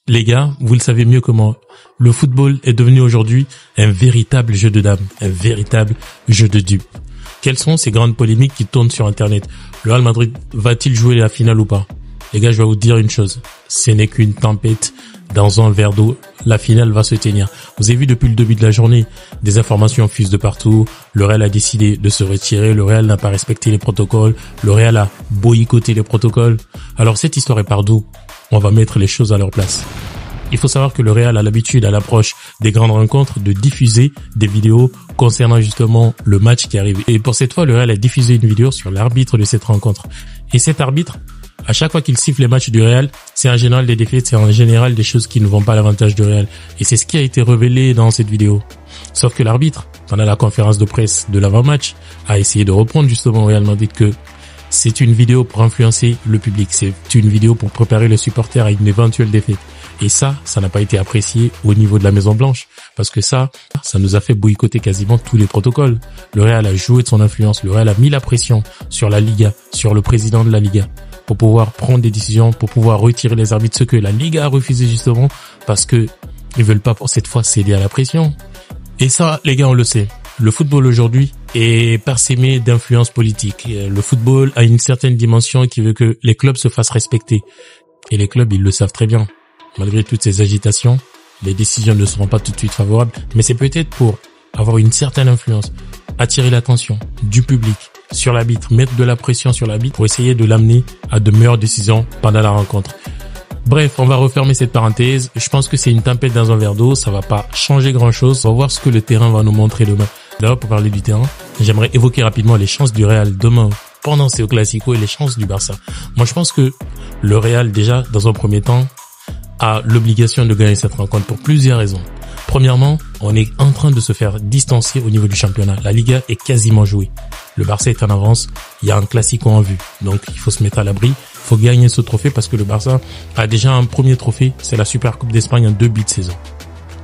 Les gars, vous le savez mieux que moi, le football est devenu aujourd'hui un véritable jeu de dames, un véritable jeu de dupes. Quelles sont ces grandes polémiques qui tournent sur Internet? Le Real Madrid va-t-il jouer la finale ou pas? Les gars, je vais vous dire une chose, ce n'est qu'une tempête dans un verre d'eau. La finale va se tenir. Vous avez vu depuis le début de la journée, des informations fusent de partout. Le Real a décidé de se retirer. Le Real n'a pas respecté les protocoles. Le Real a boycotté les protocoles. Alors cette histoire est par d'où? On va mettre les choses à leur place. Il faut savoir que le Real a l'habitude, à l'approche des grandes rencontres, de diffuser des vidéos concernant justement le match qui arrive. Et pour cette fois, le Real a diffusé une vidéo sur l'arbitre de cette rencontre. Et cet arbitre, à chaque fois qu'il siffle les matchs du Real, c'est en général des défaites, c'est en général des choses qui ne vont pas à l'avantage du Real. Et c'est ce qui a été révélé dans cette vidéo. Sauf que l'arbitre, pendant la conférence de presse de l'avant-match, a essayé de reprendre justement au Real Madrid que c'est une vidéo pour influencer le public. C'est une vidéo pour préparer les supporters à une éventuelle défaite. Et ça n'a pas été apprécié au niveau de la Maison Blanche. Parce que ça nous a fait boycotter quasiment tous les protocoles. Le Real a joué de son influence. Le Real a mis la pression sur la Liga, sur le président de la Liga, pour pouvoir prendre des décisions, pour pouvoir retirer les arbitres. Ce que la Liga a refusé justement parce que ils veulent pas pour cette fois céder à la pression. Et ça, les gars, on le sait. Le football aujourd'hui est parsemé d'influences politiques. Le football a une certaine dimension qui veut que les clubs se fassent respecter. Et les clubs, ils le savent très bien. Malgré toutes ces agitations, les décisions ne seront pas tout de suite favorables. Mais c'est peut-être pour avoir une certaine influence, attirer l'attention du public sur l'arbitre, mettre de la pression sur l'arbitre pour essayer de l'amener à de meilleures décisions pendant la rencontre. Bref, on va refermer cette parenthèse. Je pense que c'est une tempête dans un verre d'eau. Ça va pas changer grand-chose. On va voir ce que le terrain va nous montrer demain. D'ailleurs, pour parler du terrain, j'aimerais évoquer rapidement les chances du Real demain pendant ce Classico et les chances du Barça. Moi, je pense que le Real, déjà, dans un premier temps, a l'obligation de gagner cette rencontre pour plusieurs raisons. Premièrement, on est en train de se faire distancer au niveau du championnat. La Liga est quasiment jouée. Le Barça est en avance. Il y a un Classico en vue. Donc, il faut se mettre à l'abri. Il faut gagner ce trophée parce que le Barça a déjà un premier trophée. C'est la Supercoupe d'Espagne en 2 buts de saison.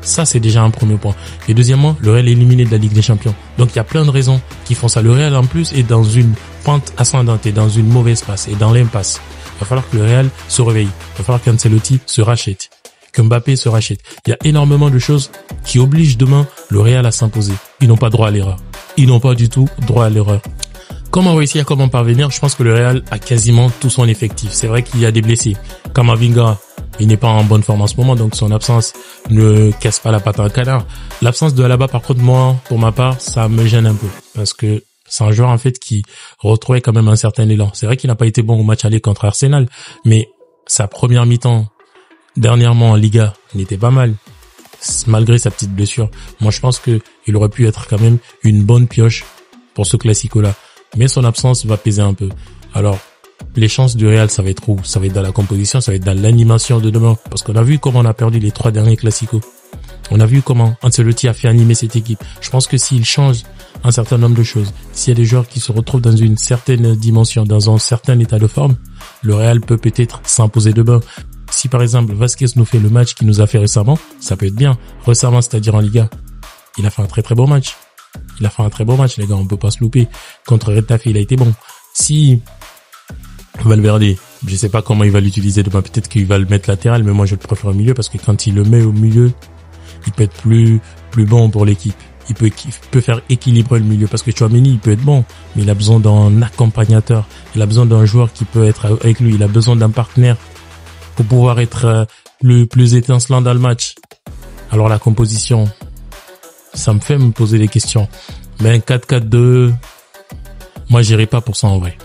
Ça, c'est déjà un premier point. Et deuxièmement, le Real est éliminé de la Ligue des Champions. Donc, il y a plein de raisons qui font ça. Le Real, en plus, est dans une pente ascendante et dans une mauvaise passe et dans l'impasse. Il va falloir que le Real se réveille. Il va falloir qu'Ancelotti se rachète. Que Mbappé se rachète. Il y a énormément de choses qui obligent demain le Real à s'imposer. Ils n'ont pas droit à l'erreur. Ils n'ont pas du tout droit à l'erreur. Comment réussir, comment parvenir? Je pense que le Real a quasiment tout son effectif. C'est vrai qu'il y a des blessés. Camavinga, il n'est pas en bonne forme en ce moment, donc son absence ne casse pas la patte à un canard. L'absence de Alaba, par contre, moi, pour ma part, ça me gêne un peu. Parce que c'est un joueur, en fait, qui retrouvait quand même un certain élan. C'est vrai qu'il n'a pas été bon au match aller contre Arsenal, mais sa première mi-temps, dernièrement en Liga, n'était pas mal. Malgré sa petite blessure. Moi, je pense que il aurait pu être quand même une bonne pioche pour ce Classico-là. Mais son absence va peser un peu. Alors, les chances du Real, ça va être où? Ça va être dans la composition, ça va être dans l'animation de demain. Parce qu'on a vu comment on a perdu les 3 derniers Classicos. On a vu comment Ancelotti a fait animer cette équipe. Je pense que s'il change un certain nombre de choses, s'il y a des joueurs qui se retrouvent dans une certaine dimension, dans un certain état de forme, le Real peut peut-être s'imposer demain. Si par exemple Vasquez nous fait le match qu'il nous a fait récemment, ça peut être bien. Récemment, c'est-à-dire en Liga, il a fait un très très bon match. Il a fait un très bon match, les gars, on peut pas se louper. Contre Retafe, il a été bon. Si Valverde, je sais pas comment il va l'utiliser demain, peut-être qu'il va le mettre latéral, mais moi je le préfère au milieu parce que quand il le met au milieu, il peut être plus bon pour l'équipe. Il peut faire équilibrer le milieu parce que Tchouaméni, il peut être bon, mais il a besoin d'un accompagnateur. Il a besoin d'un joueur qui peut être avec lui. Il a besoin d'un partenaire pour pouvoir être le plus étincelant dans le match. Alors la composition, ça me fait me poser des questions. Mais un 4-4-2, moi j'irai pas pour ça en vrai.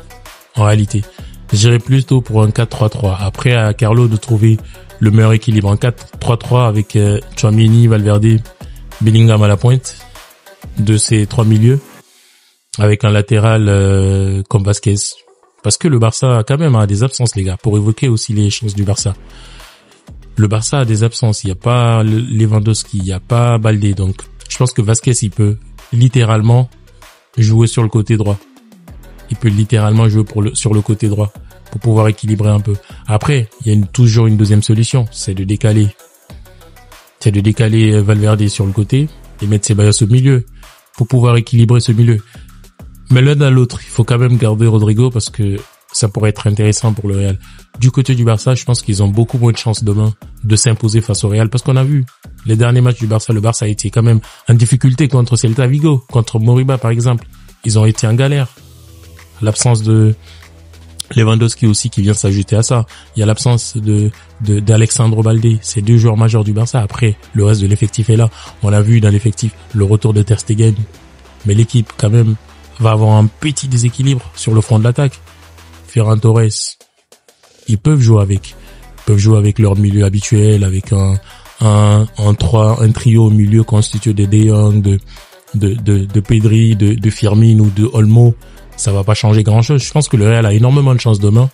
En réalité, j'irai plutôt pour un 4-3-3. Après à Carlo de trouver le meilleur équilibre. Un 4-3-3 avec Tchouaméni, Valverde, Bellingham à la pointe de ces 3 milieux, avec un latéral comme Vasquez. Parce que le Barça quand même a des absences, les gars, pour évoquer aussi les chances du Barça. Le Barça a des absences. Il n'y a pas Lewandowski, il n'y a pas Baldé. Donc, je pense que Vasquez, il peut littéralement jouer sur le côté droit. Il peut littéralement jouer sur le côté droit pour pouvoir équilibrer un peu. Après, il y a toujours une deuxième solution, c'est de décaler Valverde sur le côté et mettre Ceballos au milieu pour pouvoir équilibrer ce milieu. Mais l'un à l'autre, il faut quand même garder Rodrigo parce que ça pourrait être intéressant pour le Real. Du côté du Barça, je pense qu'ils ont beaucoup moins de chances demain de s'imposer face au Real parce qu'on a vu les derniers matchs du Barça, le Barça a été quand même en difficulté contre Celta Vigo, contre Moriba par exemple. Ils ont été en galère. L'absence de Lewandowski aussi qui vient s'ajouter à ça. Il y a l'absence d'Alexandre Baldé. C'est 2 joueurs majeurs du Barça. Après, le reste de l'effectif est là. On a vu dans l'effectif le retour de Ter Stegen. Mais l'équipe, quand même, va avoir un petit déséquilibre sur le front de l'attaque. Ferran Torres, ils peuvent jouer avec leur milieu habituel, avec un trio au milieu constitué de De Jong, de Pedri, de Firmino ou de Olmo. Ça va pas changer grand chose. Je pense que le Real a énormément de chance demain.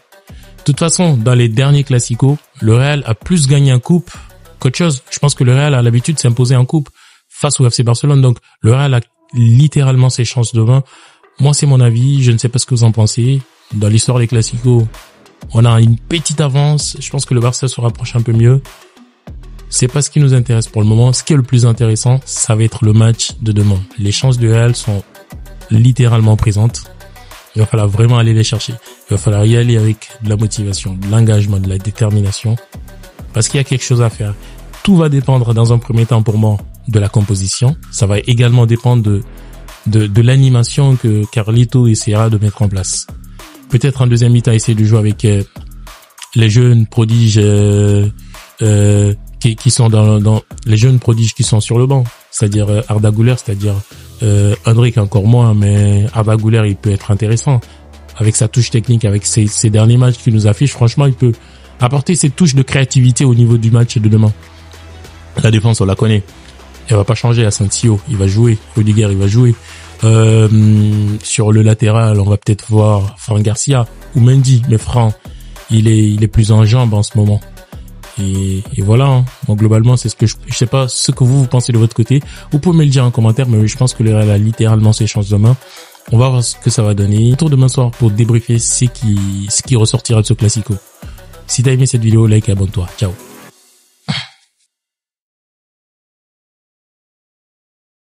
De toute façon, dans les derniers classicos, le Real a plus gagné en coupe qu'autre chose. Je pense que le Real a l'habitude de s'imposer en coupe face au FC Barcelone. Donc, le Real a littéralement ses chances demain. Moi, c'est mon avis. Je ne sais pas ce que vous en pensez. Dans l'histoire des classicos, on a une petite avance. Je pense que le Barça se rapproche un peu mieux. C'est pas ce qui nous intéresse pour le moment. Ce qui est le plus intéressant, ça va être le match de demain. Les chances du Real sont littéralement présentes. Il va falloir vraiment aller les chercher. Il va falloir y aller avec de la motivation, de l'engagement, de la détermination. Parce qu'il y a quelque chose à faire. Tout va dépendre dans un premier temps pour moi de la composition. Ça va également dépendre de l'animation que Carlito essaiera de mettre en place. Peut-être en deuxième mi-temps essayer de jouer avec les jeunes prodiges qui sont dans les jeunes prodiges qui sont sur le banc. C'est-à-dire Arda Güler, c'est-à-dire Endrick encore moins, mais Arda Güler il peut être intéressant avec sa touche technique, avec ses derniers matchs qu'il nous affiche. Franchement, il peut apporter ses touches de créativité au niveau du match de demain. La défense, on la connaît, elle va pas changer. Asensio, il va jouer. Rudiger, il va jouer. Sur le latéral, on va peut-être voir Fran Garcia ou Mendy, mais Fran, il est plus en jambes en ce moment. Et voilà, hein. Donc globalement, c'est ce que je sais pas ce que vous pensez de votre côté. Vous pouvez me le dire en commentaire, mais je pense que le Real a littéralement ses chances demain. On va voir ce que ça va donner. Retour demain soir pour débriefer ce qui ressortira de ce classico. Si t'as aimé cette vidéo, like et abonne-toi. Ciao.